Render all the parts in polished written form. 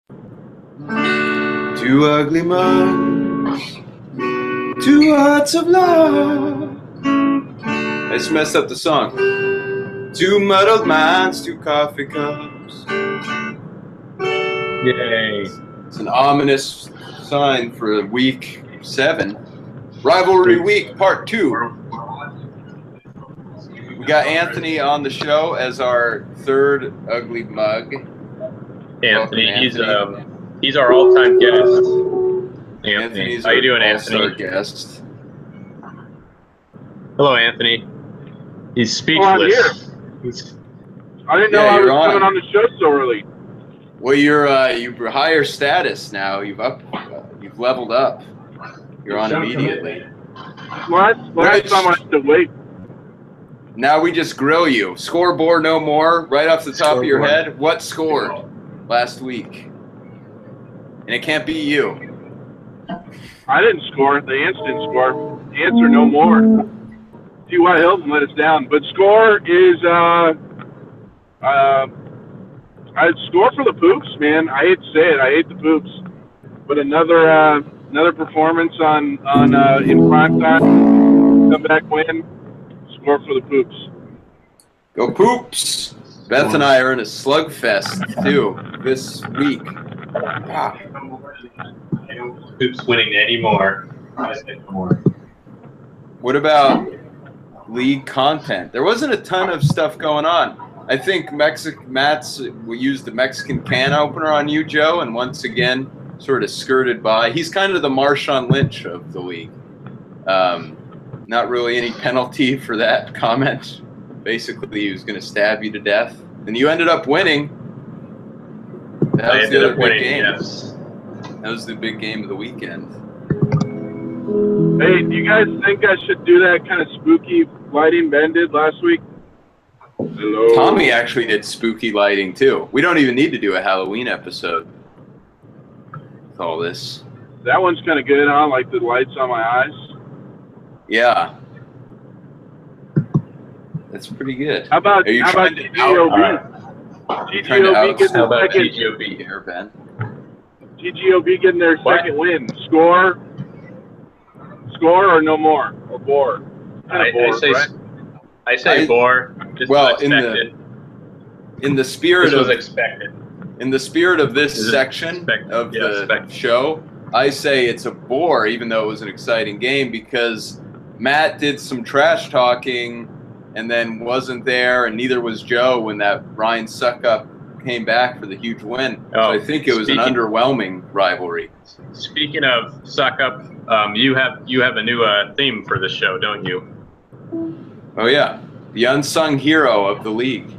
Two ugly mugs, two hearts of love. I just messed up the song. Two muddled minds, two coffee cups. Yay. It's an ominous sign for week 7. Rivalry week part 2. We got Anthony on the show as our third ugly mug. Anthony, he's our all-time guest. Anthony's how you doing, Anthony? Anthony? Guest. Hello, Anthony. He's speechless. Oh, I'm here. I didn't know I was coming on the show so early. Well, you're higher status now. You've leveled up. You're on immediately. Last time I had to wait. Now we just grill you. Scoreboard no more. Right off the top of your head, what scored last week? And it can't be you. I didn't score. The Ants didn't score. Ants are no more. T.Y. Hilton let us down. But score is I score for the Poops, man. I hate to say it. I hate the Poops. But another performance on in prime time, comeback win. Score for the Poops. Go Poops! Beth and I are in a slugfest too this week. Ah. Poops winning anymore. What about league content? There wasn't a ton of stuff going on. I think Matt's we used the Mexican can opener on you, Joe, and once again sort of skirted by. He's kind of the Marshawn Lynch of the league. Not really any penalty for that comment. Basically, he was going to stab you to death, and you ended up winning. That was the other big game. Yes. That was the big game of the weekend. Hey, do you guys think I should do that kind of spooky lighting Ben did last week? Hello. Tommy actually did spooky lighting too. We don't even need to do a Halloween episode with all this. That one's kind of good, huh? Like the lights on my eyes. Yeah. That's pretty good. How about GGOB? GGOB getting their second. GGOB here, Ben? GGOB getting their second win. Score or no more? Or bore? I say bore. Well, in the spirit of expected. In the spirit of this section of the show, I say it's a bore, even though it was an exciting game, because Matt did some trash talking and then wasn't there, and neither was Joe when that Ryan Suckup came back for the huge win. So I think it was an underwhelming rivalry. Speaking of Suckup, you have a new theme for the show, don't you? Oh yeah, the unsung hero of the league.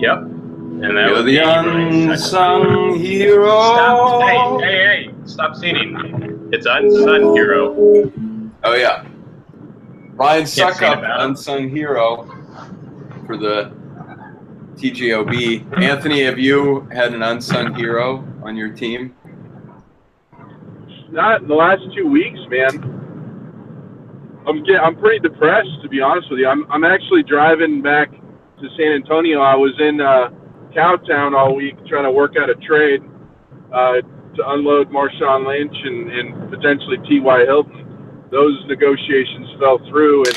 Yep. And that was the unsung hero. Stop, hey, stop singing. It's unsung hero. Oh yeah. Ryan Suckup, unsung hero for the TGOB. Anthony, have you had an unsung hero on your team? Not in the last 2 weeks, man. I'm pretty depressed, to be honest with you. I'm actually driving back to San Antonio. I was in Cowtown all week trying to work out a trade to unload Marshawn Lynch and potentially T.Y. Hilton. Those negotiations fell through, and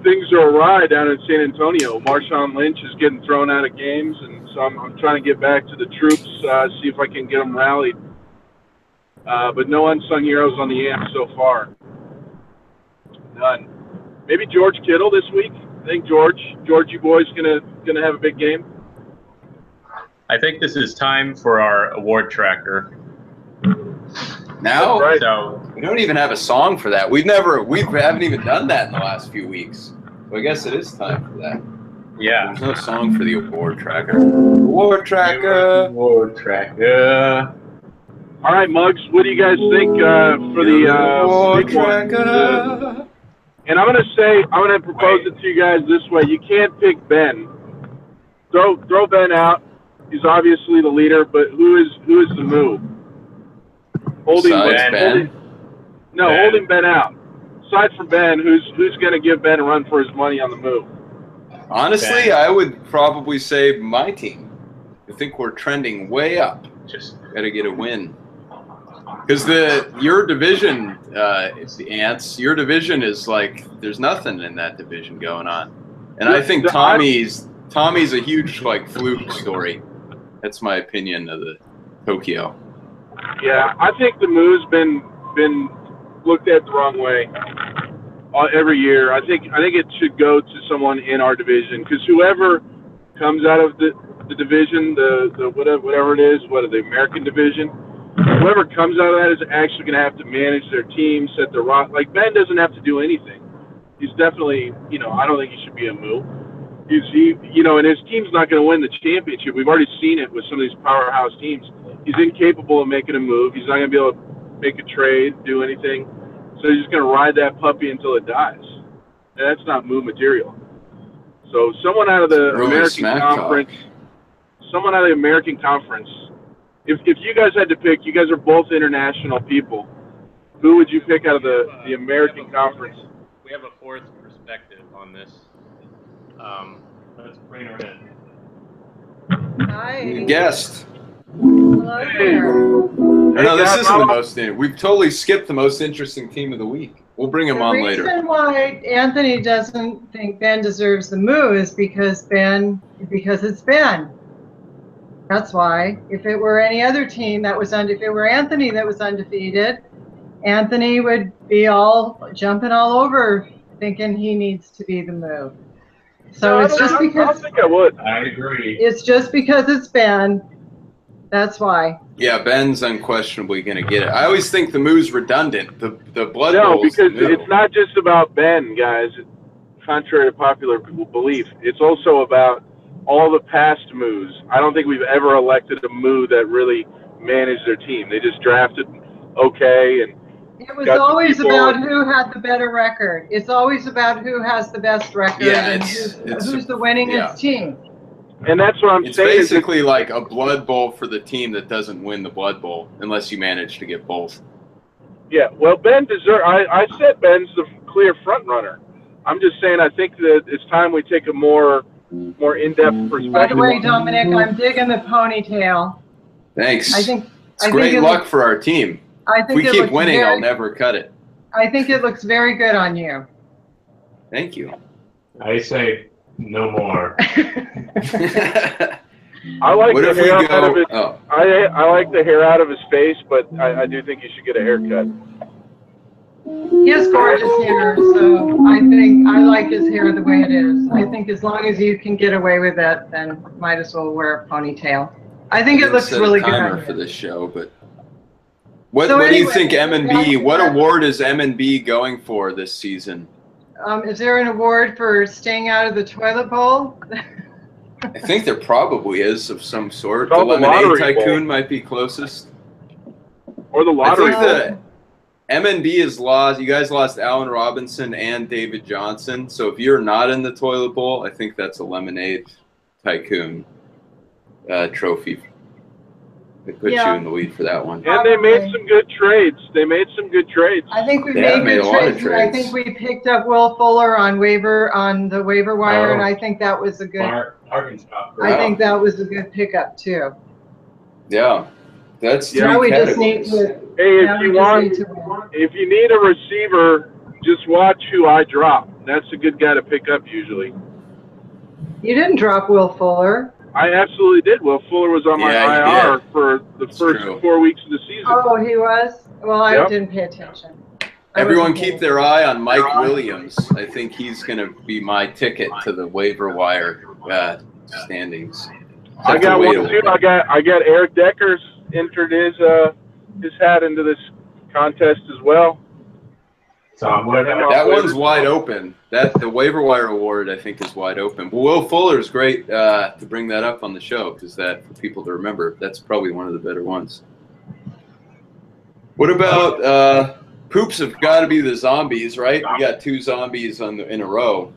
things are awry down in San Antonio. Marshawn Lynch is getting thrown out of games, and so I'm trying to get back to the troops, see if I can get them rallied. But no unsung heroes on the Ants so far. None. Maybe George Kittle this week. I think George, you boys gonna have a big game. I think this is time for our award tracker. Now, right. So we don't even have a song for that. We haven't even done that in the last few weeks. So I guess it is time for that. Yeah. There's no song for the award tracker. Award tracker. Award tracker. All right, Muggs. What do you guys think for the award big one? tracker? And I'm gonna propose it to you guys this way. You can't pick Ben. Throw Ben out. He's obviously the leader, but who is the move? Holding Ben out. Aside from Ben, who's going to give Ben a run for his money on the move? Honestly, I would probably say my team. I think we're trending way up. Just Got to get a win. Because your division, it's the Ants. Your division is like there's nothing in that division going on, and I think Tommy's a huge like fluke story. That's my opinion of the Tokyo. Yeah, I think the move's been looked at the wrong way every year. I think it should go to someone in our division, because whoever comes out of the division, the whatever it is, the American division, whoever comes out of that is actually going to have to manage their team, set the rock. Like, Ben doesn't have to do anything. He's definitely, I don't think he should be a move. And his team's not going to win the championship. We've already seen it with some of these powerhouse teams. He's incapable of making a move. He's not going to be able to make a trade, do anything. So he's just going to ride that puppy until it dies. And that's not move material. So someone out of the American Conference, if you guys had to pick, you guys are both international people, who would you pick out of the American Conference? We have a fourth perspective on this. Let's bring her in. Hi. Guest. Hello there. No, this isn't the most. We've totally skipped the most interesting team of the week. We'll bring him on later. The reason why Anthony doesn't think Ben deserves the move is because it's Ben. That's why. If it were any other team if it were Anthony that was undefeated, Anthony would be all jumping all over, thinking he needs to be the move. So it's just because. I don't think I would. I agree. It's just because it's Ben. That's why. Yeah, Ben's unquestionably going to get it. I always think the move's redundant. The Blood No, Bowl's because the it's not just about Ben, guys. Contrary to popular belief, it's also about all the past moves. I don't think we've ever elected a move that really managed their team. They just drafted okay, and it was always about who had the better record. It's always about who has the best record and who's the winningest team. And that's what I'm saying. It's basically like a Blood Bowl for the team that doesn't win the Blood Bowl, unless you manage to get both. Yeah, well, Ben deserves. I said Ben's the clear front runner. I'm just saying I think that it's time we take a more in-depth perspective. By the way, Dominic, I'm digging the ponytail. Thanks. It's great luck for our team. If we keep winning, I'll never cut it. I think it looks very good on you. Thank you. I say no more. I like the hair out of it. Oh. I like the hair out of his face, but I do think he should get a haircut. He has gorgeous hair, so I like his hair the way it is. I think as long as you can get away with it, then might as well wear a ponytail. I think it looks really good on you. For this show, but what do you think M&B? What award is M&B going for this season? Is there an award for staying out of the toilet bowl? I think there probably is of some sort. The Lemonade Tycoon might be closest. Or the lottery. I think the M&B is lost. You guys lost Allen Robinson and David Johnson. So if you're not in the toilet bowl, I think that's a Lemonade Tycoon trophy. They put you in the lead for that one. And they made some good trades. I think we made good trades. I think we picked up Will Fuller on the waiver wire, and I think that was a good. Arkansas. I think that was a good pickup too. Yeah, that's now we just need to. Hey, if you need a receiver, just watch who I drop. That's a good guy to pick up usually. You didn't drop Will Fuller. I absolutely did. Will Fuller was on my IR for the first 4 weeks of the season. Oh, he was? Well, I didn't pay attention. Everyone keep their eye on Mike Williams. I think he's going to be my ticket to the waiver wire standings. I got one too. I got Eric Deckers entered his hat into this contest as well. That one's wide open. The waiver wire award, I think, is wide open. But Will Fuller is great to bring that up on the show, because for people to remember, that's probably one of the better ones. What about Poops have got to be the zombies, right? We got 2 zombies in a row.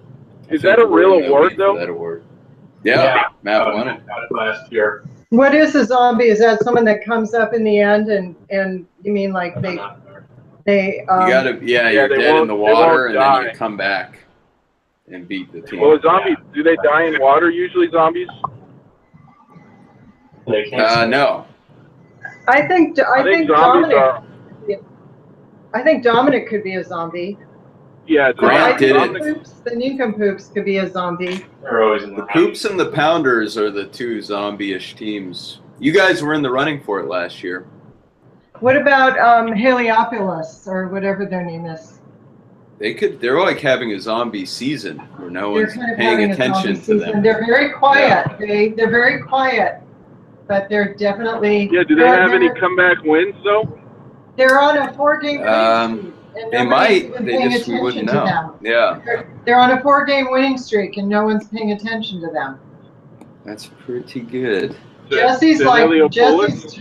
Is that a real award, though? That award. Yeah, Matt won it. Got it last year. What is a zombie? Is that someone that comes up in the end and you mean like they you gotta you're dead in the water and then you come back and beat the team. Well, zombies, do they die in water usually, zombies? No. I think zombies Dominic. are. I think Dominic could be a zombie. Yeah, Grant did it. The nincompoops could be a zombie. They're always in The Poops and the Pounders are the two zombie-ish teams. You guys were in the running for it last year. What about Heliopolis or whatever their name is? They're like having a zombie season where no They're one's kind of paying having attention a to them. They're very quiet. They're very quiet, but they're definitely. Yeah, do they have any comeback wins though? They're on a 4-game winning streak, and They nobody's might. even They paying just we attention wouldn't to know. them. Yeah, They're on a 4-game winning streak, and no one's paying attention to them. that's pretty good. Jesse's The like Heliopolis?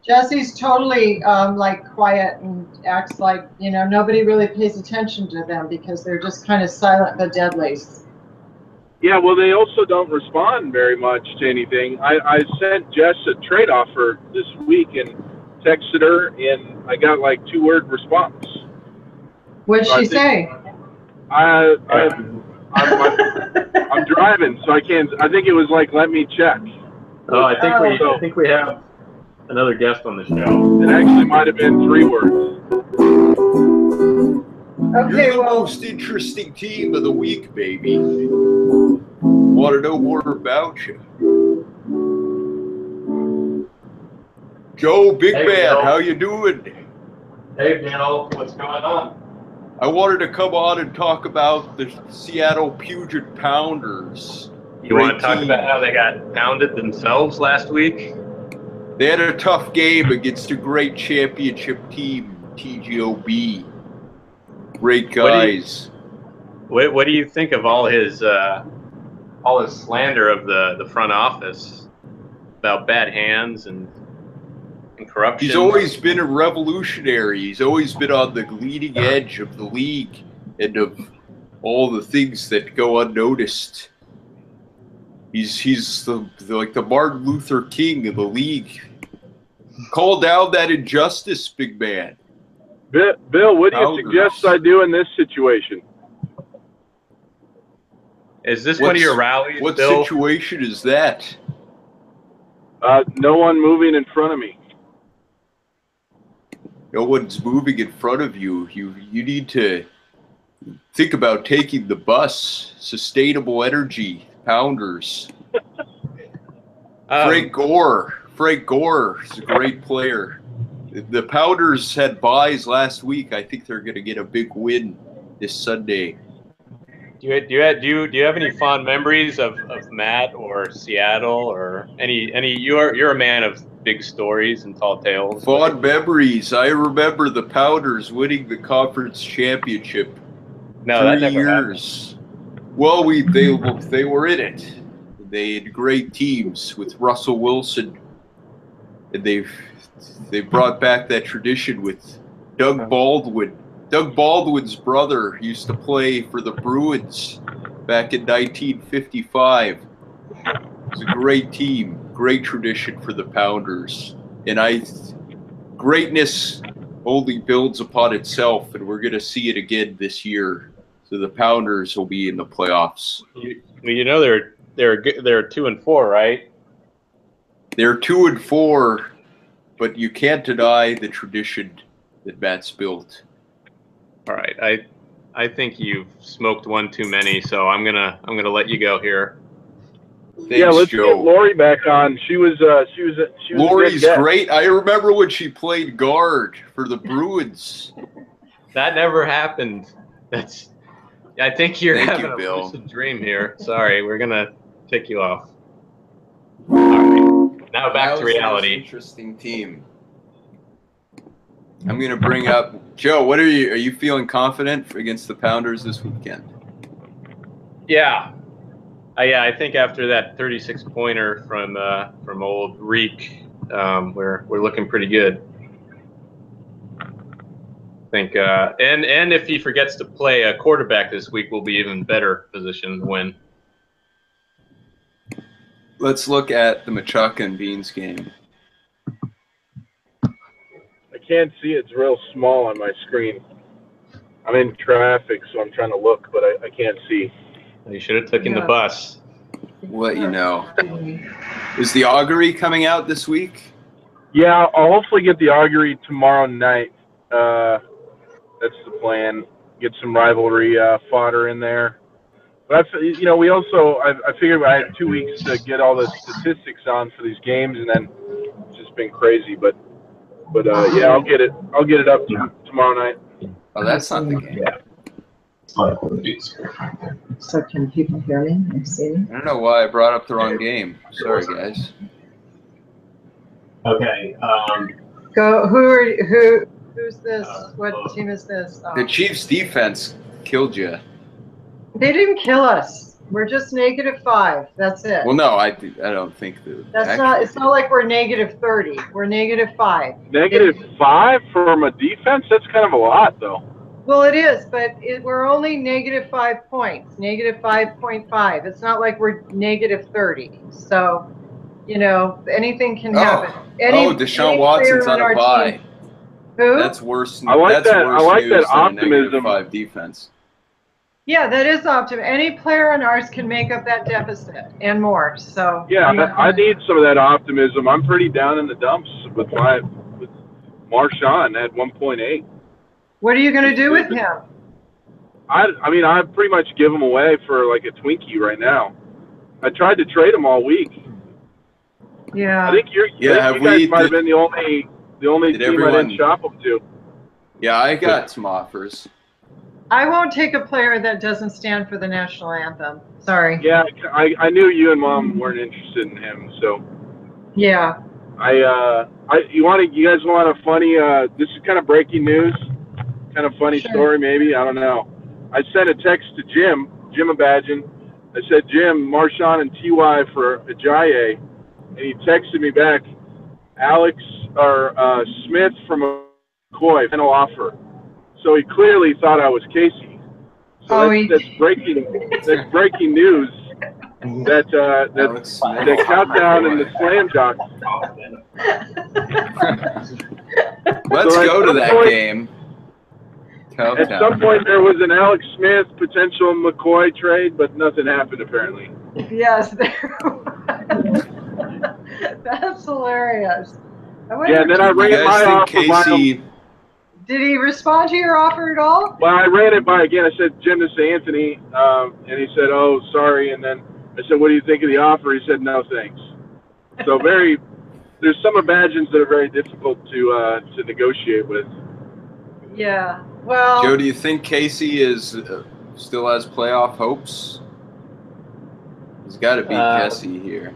Jesse's totally like quiet and acts like nobody really pays attention to them because they're just kind of silent but deadly. Yeah, well, they also don't respond very much to anything. I sent Jess a trade offer this week and texted her, and I got like 2-word response. What'd So I she say? I'm driving, so I can't. I think it was like, let me check. Oh, I think we have another guest on the show. It actually might have been 3 words. Okay, You're the well, most interesting team of the week, baby. Want to know more about you? Joe, Big Hey, Man, Bill. how you doing? Hey, Bill, what's going on? I wanted to come on and talk about the Seattle Puget Pounders. You want Great to talk team. about how they got pounded themselves last week? They had a tough game against a great championship team, TGOB. Great guys. What do you think of all his slander of the front office about bad hands and corruption? He's always been a revolutionary. He's always been on the leading edge of the league and of all the things that go unnoticed. He's like the Martin Luther King of the league. Call down that injustice, Big Man. Bill, what do you Pounders. suggest I do in this situation? Is this one of your rallies, What Bill? situation is that? No one moving in front of me. No one's moving in front of you. You need to think about taking the bus. Sustainable energy, Pounders. Frank Gore is a great player. The Pounders had buys last week. I think they're going to get a big win this Sunday. Do you have any fond memories of Matt or Seattle or any? You're a man of big stories and tall tales. Fond memories. I remember the Pounders winning the conference championship. No, that 3 never happened. years. Well, they were in it. They had great teams with Russell Wilson, and they brought back that tradition with Doug Baldwin. Doug Baldwin's brother used to play for the Bruins back in 1955. It was a great team, great tradition for the Pounders. And greatness only builds upon itself, and we're going to see it again this year. So the Pounders will be in the playoffs. They're 2-4, right? They're 2-4, but you can't deny the tradition that Matt's built. All right, I think you've smoked one too many, so I'm gonna let you go here. Thanks, let's Joe. get Lori back on. She was Lori's a good guest. great. I remember when she played guard for the Bruins. That never happened. I think you're Thank having you, a Bill. lucid dream here. Sorry, we're gonna take you off. All right, now back to reality. Interesting team. I'm gonna bring up Joe. What are you feeling confident against the Pounders this weekend? Yeah, I think after that 36-pointer from old Reek, we're looking pretty good. I think, and if he forgets to play a quarterback this week, we'll be even better positioned to win. Let's look at the Machuca and Beans game. I can't see it. It's real small on my screen. I'm in traffic, so I'm trying to look, but I can't see. You should have taken the bus. We'll let you know. Is the augury coming out this week? Yeah, I'll hopefully get the augury tomorrow night. That's the plan. Get some rivalry fodder in there. But we also I figured I had 2 weeks to get all the statistics on for these games, and then it's just been crazy. But yeah, I'll get it up tomorrow night. Oh, that's not the game. So can people hear me or see me? I don't know why I brought up the wrong game. Sorry, guys. Okay. Go. Who's this? What team is this? The Chiefs' defense killed you. They didn't kill us. We're just -5. That's it. Well, no, I don't think that. That's not. It's not like we're -30. We're -5. -5 from a defense? That's kind of a lot, though. Well, it is, but we're only -5 points, -5.5. It's not like we're -30. So, anything can happen. Deshaun Watson's on a bye. Who? That's worse. I like that's that. Worse I like news that than optimism. a -5 defense. Yeah, that is optimism. Any player on ours can make up that deficit and more. So yeah, I need some of that optimism. I'm pretty down in the dumps with Marshawn at 1.8. What are you going to do with him? I mean, I pretty much give him away for like a Twinkie right now. I tried to trade him all week. Yeah. I think you guys might have been the only team I didn't shop him to. Yeah, I got some offers. I won't take a player that doesn't stand for the national anthem. Sorry. Yeah, I knew you and Mom weren't interested in him, so. Yeah. You guys want a funny? This is kind of breaking news, kind of funny story maybe. I don't know. I sent a text to Jim Abadjian. I said, Jim, Marshawn and Ty for Ajayi, and he texted me back, Smith from McCoy, final offer. So he clearly thought I was Casey. So that's breaking. That's breaking news. That countdown and the slam dunk. Let's go to that game. At some point, there was an Alex Smith potential McCoy trade, but nothing happened apparently. Yes, there was. That's hilarious. Yeah, and then I ran my offer by him. Did he respond to your offer at all? Well, I ran it by again. I said, Jim, this is Anthony. And he said, oh, sorry. And then I said, what do you think of the offer? He said, no, thanks. So there's some Abadjians that are very difficult to negotiate with. Yeah. Well, Joe, do you think Casey still has playoff hopes? He's got to beat Jesse here.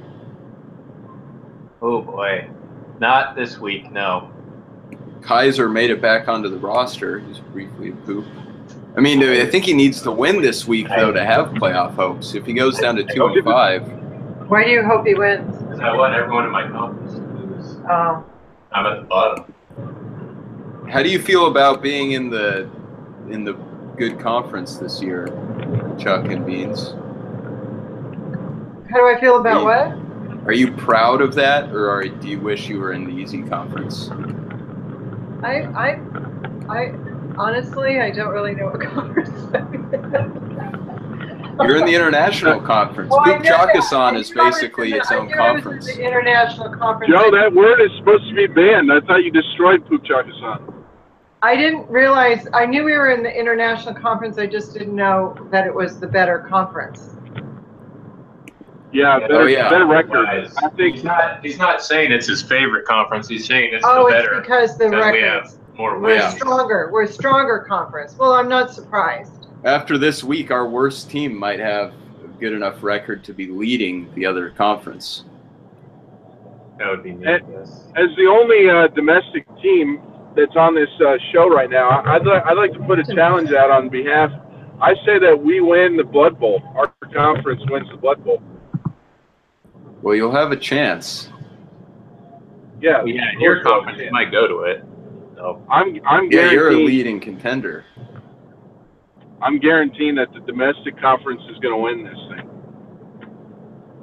Oh, boy. Not this week, no. Kaiser made it back onto the roster. He's briefly poop. I mean, I think he needs to win this week, though, to have playoff hopes. If he goes down to 2-5. Why do you hope he wins? Because I want everyone in my conference to lose. Oh. I'm at the bottom. How do you feel about being in the good conference this year, Chuck and Beans? How do I feel about what? Are you proud of that, or do you wish you were in the easy conference? I honestly, I don't really know what conference I'm in. You're in the international conference. Well, Pukchakasan is basically its own conference. The international conference. Joe, that word is supposed to be banned. I thought you destroyed Pukchakasan. I didn't realize. I knew we were in the international conference. I just didn't know that it was the better conference. Yeah, better record. I think he's not saying it's his favorite conference. He's saying it's the better. It's because the records. We're stronger. We're a stronger conference. Well, I'm not surprised. After this week, our worst team might have a good enough record to be leading the other conference. That would be neat. As the only domestic team that's on this show right now, I'd like to put a challenge out on behalf. I say that we win the Blood Bowl. Our conference wins the Blood Bowl. Well, you'll have a chance. Yeah. Yeah, your conference might go to it. So. I'm yeah, you're a leading contender. I'm guaranteeing that the domestic conference is going to win this thing.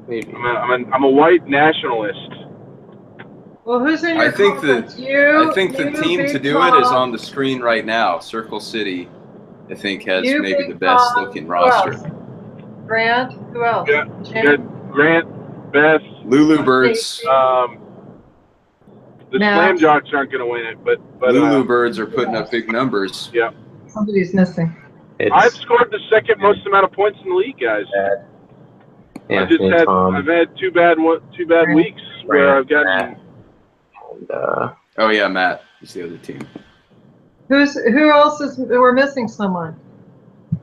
Maybe. I'm a white nationalist. Well, who's in your conference? I think the team to do it is on the screen right now. Circle City, I think, has maybe the best looking roster. Grant, who else? Yeah, Grant, Beth, Lulu Birds. The Matt. Slam Jocks aren't going to win it, but Lulu Birds are putting up big numbers. yeah. Somebody's missing. I've scored the second most amount of points in the league, guys. I've had two bad weeks where I've gotten. Oh yeah, Matt is the other team. Who else is? We're missing someone.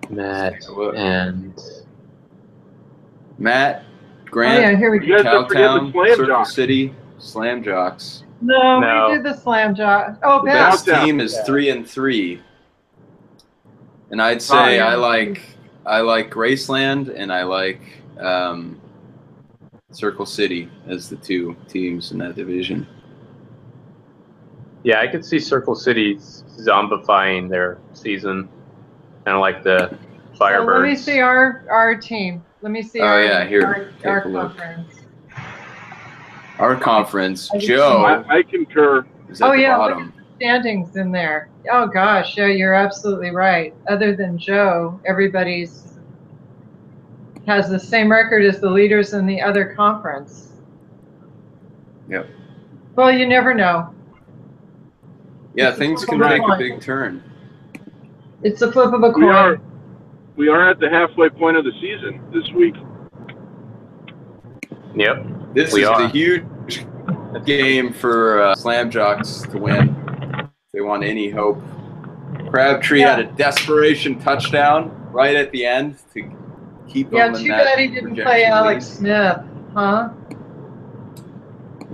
Matt and Matt, Grant, Oh yeah, here we go. You guys don't forget the Cowtown, Slam Circle Jocks. City, Slam Jocks. No, we did the Slam Jock. Oh, The Beth. best team is 3-3, and I'd say yeah. I like Graceland and I like Circle City as the two teams in that division. Yeah, I could see Circle City zombifying their season, kind of like the Firebirds. So let me see our team. Let me see Oh, our, yeah, here, take our a look. conference. Our conference, Joe I concur. is at the yeah, bottom. Standings in there. Oh gosh, yeah, you're absolutely right. Other than Joe, everybody's has the same record as the leaders in the other conference. Yep. Well, you never know. Yeah, things can take a big turn. It's a flip of a coin. We are at the halfway point of the season this week. Yep. This is a huge game for Slam Jocks to win. If they want any hope. Crabtree had a desperation touchdown right at the end to keep them in too that bad he didn't play rejection Alex lead. Smith, huh?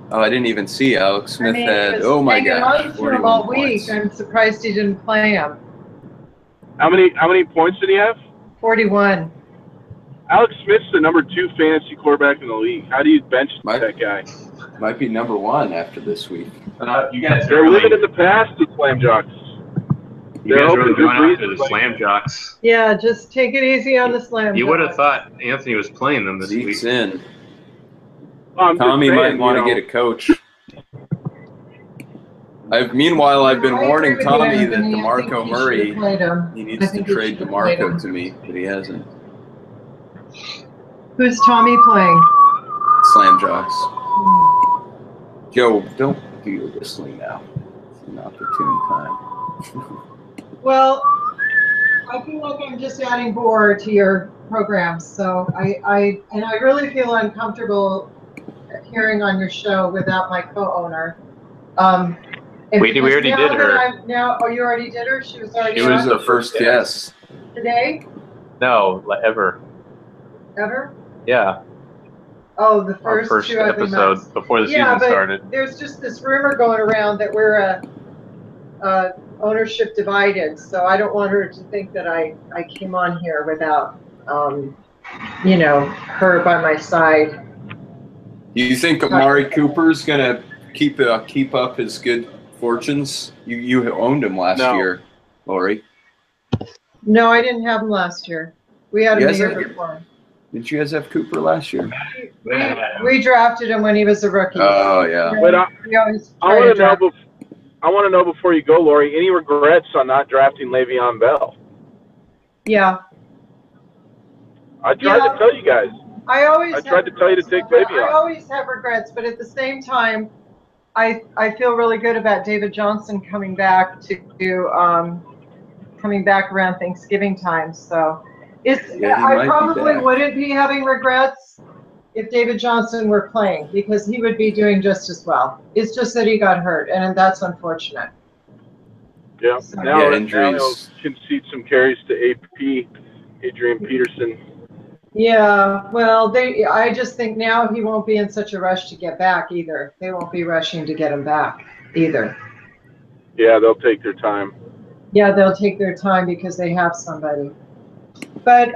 Oh, I didn't even see Alex Smith he had. was Oh my hanging gosh, on to him 41 all points. week. I'm surprised he didn't play him. How many points did he have? 41. Alex Smith's the number 2 fantasy quarterback in the league. How do you bench that guy? Might be number 1 after this week. You guys They're living in the past, the Slam Jocks. You guys really going Drew after the Slam Jocks. Yeah, just take it easy on the Slam You would have Jocks. thought Anthony was playing them this Zeke's week. in. Well, I'm just Tommy saying, might want to get a coach. Meanwhile, I've been warning Tommy that DeMarco Murray, he needs to trade DeMarco to me, but he hasn't. Who's Tommy playing? Slam Jocks. Joe, don't do your whistling now. It's an opportune time. Well, I feel like I'm just adding bore to your programs, so I really feel uncomfortable appearing on your show without my co-owner. We already did her. You already did her? She was already She was on? the first guest. Today? No, ever. Ever? Yeah. Oh, the Our first first two ugly episode months. before the Yeah, season but started. there's just this rumor going around that we're ownership divided, so I don't want her to think that I came on here without, her by my side. Do you think Amari Cooper's gonna keep up his good fortunes? You owned him last year, Lori. No, I didn't have him last year. We had him the year before. Didn't you guys have Cooper last year? We drafted him when he was a rookie. Oh yeah. But I want to know before you go, Lori, any regrets on not drafting Le'Veon Bell? Yeah. I tried to tell you guys. I tried to tell you to take Le'Veon. I always have regrets, but at the same time, I feel really good about David Johnson coming back around Thanksgiving time. So I probably wouldn't be having regrets if David Johnson were playing, because he would be doing just as well. It's just that he got hurt, and that's unfortunate. Yeah. So, Now injuries. he'll concede some carries to AP, Adrian Peterson. Yeah, well, I just think now he won't be in such a rush to get back either. They won't be rushing to get him back either. Yeah, they'll take their time. Yeah, they'll take their time because they have somebody. But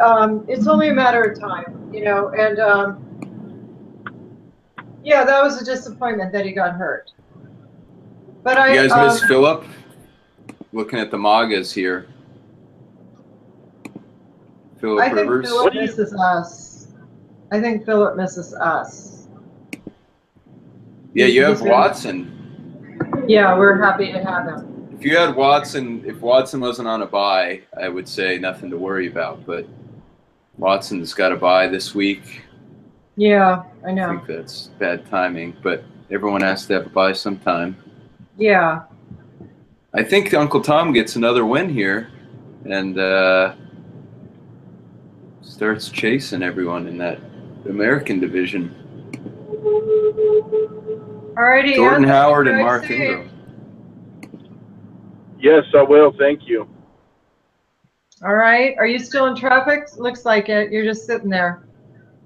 it's only a matter of time, and yeah, that was a disappointment that he got hurt. But You guys miss Phillip? Looking at the MAGAs here. Phillip Rivers. Phillip misses us. I think Phillip misses us. Yeah, you have Watson. Yeah, we're happy to have him. If you had Watson, if Watson wasn't on a bye, I would say nothing to worry about. But Watson's got a bye this week. Yeah, I know. I think that's bad timing, but everyone has to have a bye sometime. Yeah. I think Uncle Tom gets another win here, and starts chasing everyone in that American division. Alrighty. Jordan Anthony, Howard and drive Mark safe. Ingram. Yes, I will. Thank you. All right. Are you still in traffic? Looks like it. You're just sitting there.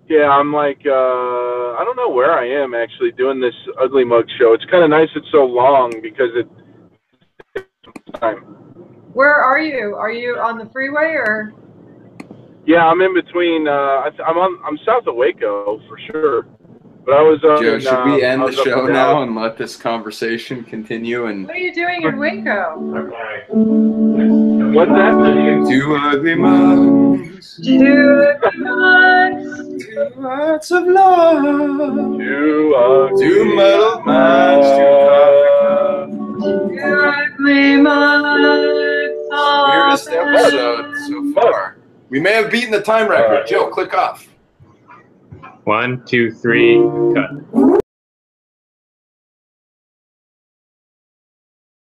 Yeah, I'm like, I don't know where I am actually doing this Ugly Mug show. It's kind of nice it's so long because it takes time. Where are you? Are you on the freeway or? Yeah, I'm in between. I'm south of Waco for sure. But I was Joe, should we end the show now Dallas. and let this conversation continue? And What are you doing in Waco? What's that? two ugly mugs, Two mugs. two hearts of love, Two muddled minds, two Two ugly mugs. weirdest episode so far. We may have beaten the time record. Joe, click off. 1, 2, 3, cut.